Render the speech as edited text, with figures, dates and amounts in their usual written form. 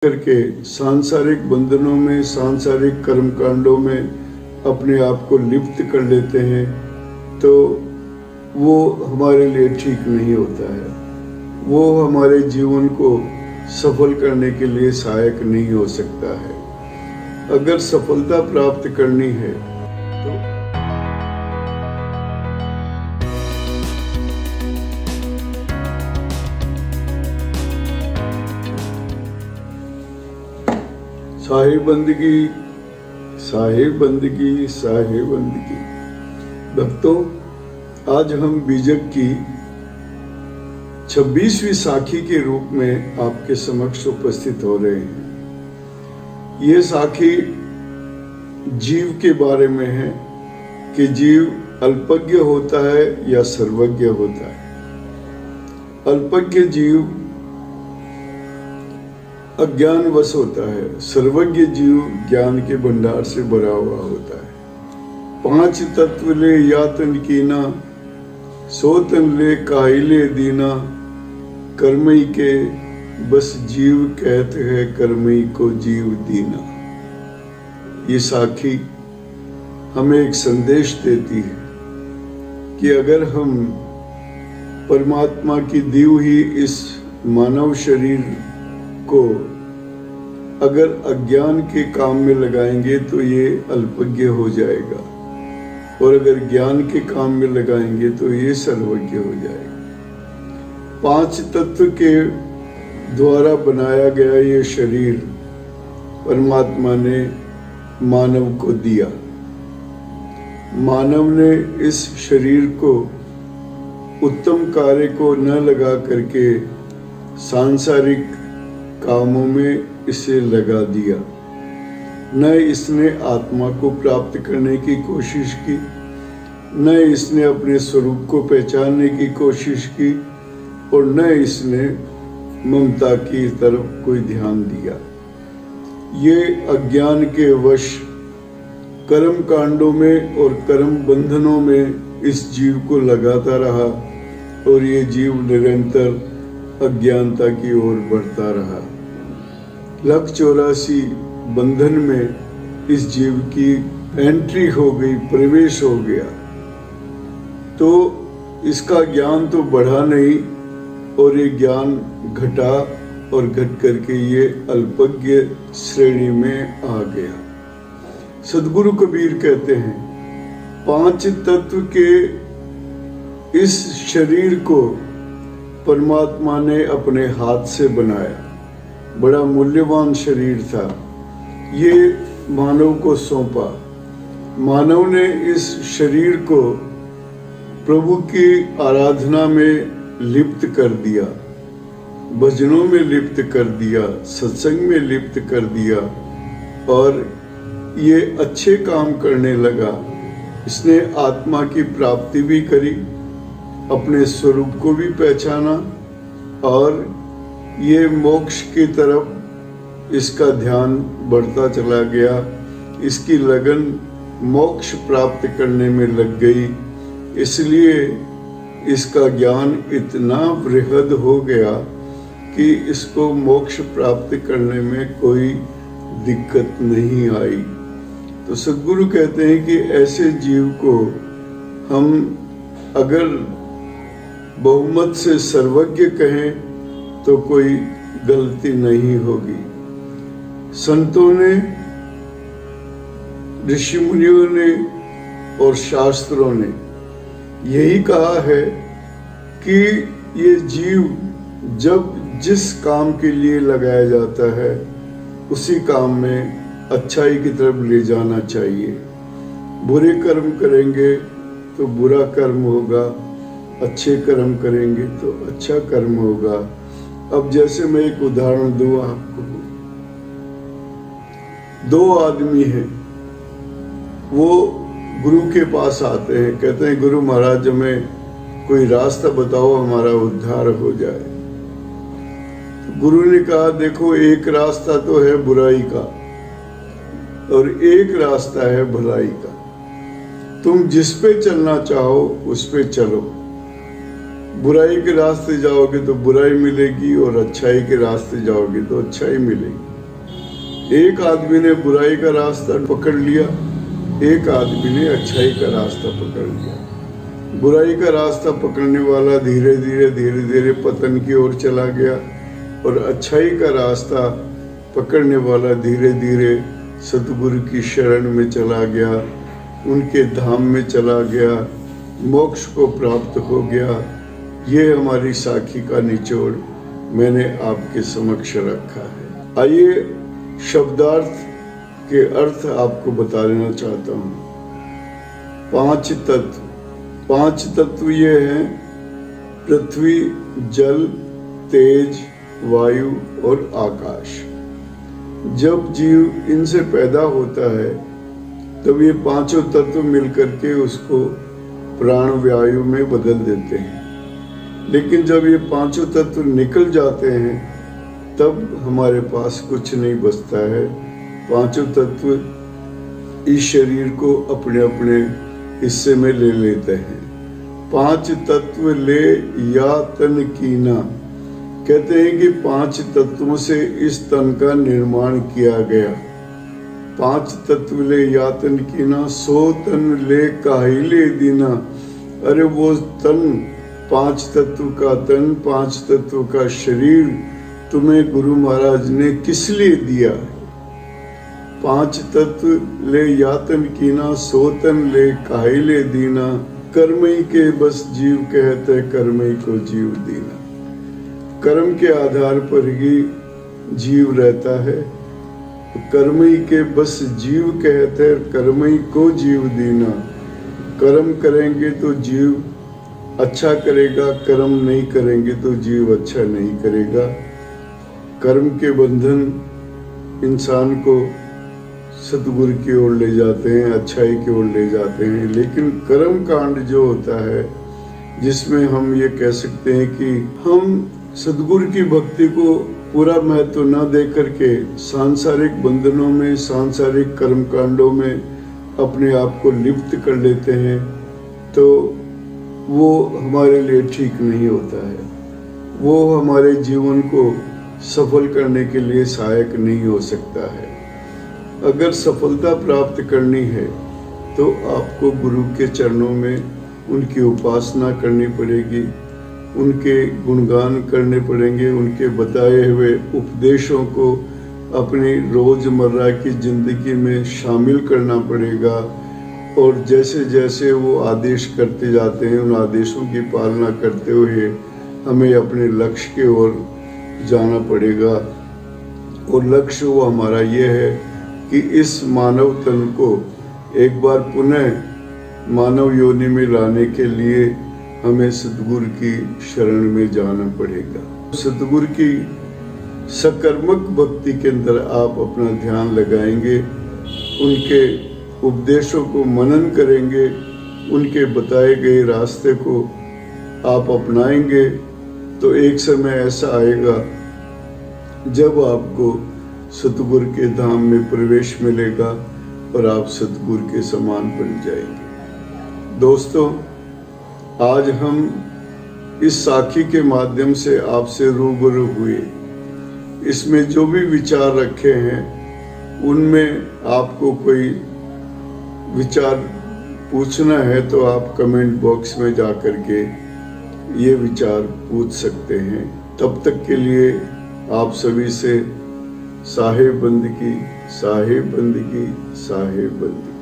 करके सांसारिक बंधनों में, सांसारिक कर्मकांडों में अपने आप को लिप्त कर लेते हैं तो वो हमारे लिए ठीक नहीं होता है। वो हमारे जीवन को सफल करने के लिए सहायक नहीं हो सकता है। अगर सफलता प्राप्त करनी है तो साहिब बंदगी, साहिब बंदगी, साहिब बंदगी। भक्तों, आज हम बीजक की 26वीं साखी के रूप में आपके समक्ष उपस्थित हो रहे हैं। ये साखी जीव के बारे में है कि जीव अल्पज्ञ होता है या सर्वज्ञ होता है। अल्पज्ञ जीव अज्ञानवश होता है, सर्वज्ञ जीव ज्ञान के भंडार से भरा हुआ होता है। 5 तत्व ले यातन कीना, सोतन ले काहिले दीना, कर्मई के बस जीव कहते हैं कर्मई को जीव दीना। ये साखी हमें एक संदेश देती है कि अगर हम परमात्मा की दी हुई इस मानव शरीर को अगर अज्ञान के काम में लगाएंगे तो ये अल्पज्ञ हो जाएगा, और अगर ज्ञान के काम में लगाएंगे तो ये सर्वज्ञ हो जाएगा। 5 तत्व के द्वारा बनाया गया ये शरीर परमात्मा ने मानव को दिया। मानव ने इस शरीर को उत्तम कार्य को न लगा करके सांसारिक कामों में इसे लगा दिया। न इसने आत्मा को प्राप्त करने की कोशिश की, न इसने अपने स्वरूप को पहचानने की कोशिश की, और न इसने ममता की तरफ कोई ध्यान दिया। ये अज्ञान के वश कर्म कांडों में और कर्म बंधनों में इस जीव को लगाता रहा, और ये जीव निरंतर अज्ञानता की ओर बढ़ता रहा। 184 बंधन में इस जीव की एंट्री हो गई, प्रवेश हो गया, तो इसका ज्ञान तो बढ़ा नहीं, और ये ज्ञान घटा, और घट करके ये अल्पज्ञ श्रेणी में आ गया। सदगुरु कबीर कहते हैं 5 तत्व के इस शरीर को परमात्मा ने अपने हाथ से बनाया। बड़ा मूल्यवान शरीर था। ये मानव को सौंपा। मानव ने इस शरीर को प्रभु की आराधना में लिप्त कर दिया, भजनों में लिप्त कर दिया, सत्संग में लिप्त कर दिया, और ये अच्छे काम करने लगा। इसने आत्मा की प्राप्ति भी करी, अपने स्वरूप को भी पहचाना, और ये मोक्ष की तरफ इसका ध्यान बढ़ता चला गया। इसकी लगन मोक्ष प्राप्त करने में लग गई। इसलिए इसका ज्ञान इतना वृहद हो गया कि इसको मोक्ष प्राप्त करने में कोई दिक्कत नहीं आई। तो सद्गुरु कहते हैं कि ऐसे जीव को हम अगर बहुमत से सर्वज्ञ कहें तो कोई गलती नहीं होगी। संतों ने, ऋषि मुनियों ने और शास्त्रों ने यही कहा है कि ये जीव जब जिस काम के लिए लगाया जाता है उसी काम में अच्छाई की तरफ ले जाना चाहिए। बुरे कर्म करेंगे तो बुरा कर्म होगा, अच्छे कर्म करेंगे तो अच्छा कर्म होगा। अब जैसे मैं एक उदाहरण दूं आपको। 2 आदमी हैं, वो गुरु के पास आते हैं, कहते हैं गुरु महाराज हमें कोई रास्ता बताओ, हमारा उद्धार हो जाए। तो गुरु ने कहा देखो, एक रास्ता तो है बुराई का और एक रास्ता है भलाई का। तुम जिस पे चलना चाहो उस पे चलो। बुराई के रास्ते जाओगे तो बुराई मिलेगी, और अच्छाई के रास्ते जाओगे तो अच्छाई मिलेगी। एक आदमी ने बुराई का रास्ता पकड़ लिया, एक आदमी ने अच्छाई का रास्ता पकड़ लिया। बुराई का रास्ता पकड़ने वाला धीरे धीरे पतन की ओर चला गया, और अच्छाई का रास्ता पकड़ने वाला धीरे धीरे सतगुरु की शरण में चला गया, उनके धाम में चला गया, मोक्ष को प्राप्त हो गया। ये हमारी साखी का निचोड़ मैंने आपके समक्ष रखा है। आइए शब्दार्थ के अर्थ आपको बता देना चाहता हूँ। 5 तत्व, 5 तत्व ये हैं: पृथ्वी, जल, तेज, वायु और आकाश। जब जीव इनसे पैदा होता है तब ये पांचों तत्व मिलकर के उसको प्राण वायु में बदल देते हैं। लेकिन जब ये पांचों तत्व निकल जाते हैं तब हमारे पास कुछ नहीं बचता है। पांचों तत्व इस शरीर को अपने अपने हिस्से में ले लेते हैं। 5 तत्व ले या तन कीना, कहते हैं कि 5 तत्वों से इस तन का निर्माण किया गया। 5 तत्व ले या तन कीना, 100 तन ले काहिले दीना। अरे वो तन, 5 तत्व का तन, 5 तत्व का शरीर तुम्हें गुरु महाराज ने किस लिए दिया है? 5 तत्व ले यातन कीना, 100 तन ले काहिले दीना। कर्मई के बस जीव कहते, कर्मई को जीव दीना। कर्म के आधार पर ही जीव रहता है। कर्मई के बस जीव कहते, कर्मई को जीव दीना। कर्म करेंगे तो जीव अच्छा करेगा, कर्म नहीं करेंगे तो जीव अच्छा नहीं करेगा। कर्म के बंधन इंसान को सतगुरु की ओर ले जाते हैं, अच्छाई की ओर ले जाते हैं। लेकिन कर्म कांड जो होता है, जिसमें हम ये कह सकते हैं कि हम सतगुरु की भक्ति को पूरा महत्व न दे करके सांसारिक बंधनों में, सांसारिक कर्म कांडों में अपने आप को लिप्त कर लेते हैं, तो वो हमारे लिए ठीक नहीं होता है। वो हमारे जीवन को सफल करने के लिए सहायक नहीं हो सकता है। अगर सफलता प्राप्त करनी है तो आपको गुरु के चरणों में उनकी उपासना करनी पड़ेगी, उनके गुणगान करने पड़ेंगे, उनके बताए हुए उपदेशों को अपनी रोज़मर्रा की ज़िंदगी में शामिल करना पड़ेगा। और जैसे जैसे वो आदेश करते जाते हैं, उन आदेशों की पालना करते हुए हमें अपने लक्ष्य की ओर जाना पड़ेगा। और लक्ष्य वो हमारा ये है कि इस मानव तन को एक बार पुनः मानव योनि में लाने के लिए हमें सतगुरु की शरण में जाना पड़ेगा। सतगुरु की सकर्मक भक्ति के अंदर आप अपना ध्यान लगाएंगे, उनके उपदेशों को मनन करेंगे, उनके बताए गए रास्ते को आप अपनाएंगे, तो एक समय ऐसा आएगा जब आपको सतगुरु के धाम में प्रवेश मिलेगा और आप सतगुरु के समान बन जाएंगे। दोस्तों, आज हम इस साखी के माध्यम से आपसे रूबरू हुए। इसमें जो भी विचार रखे हैं उनमें आपको कोई विचार पूछना है तो आप कमेंट बॉक्स में जा कर के ये विचार पूछ सकते हैं। तब तक के लिए आप सभी से साहिब बंदगी, साहिब बंदगी, साहिब बंदगी।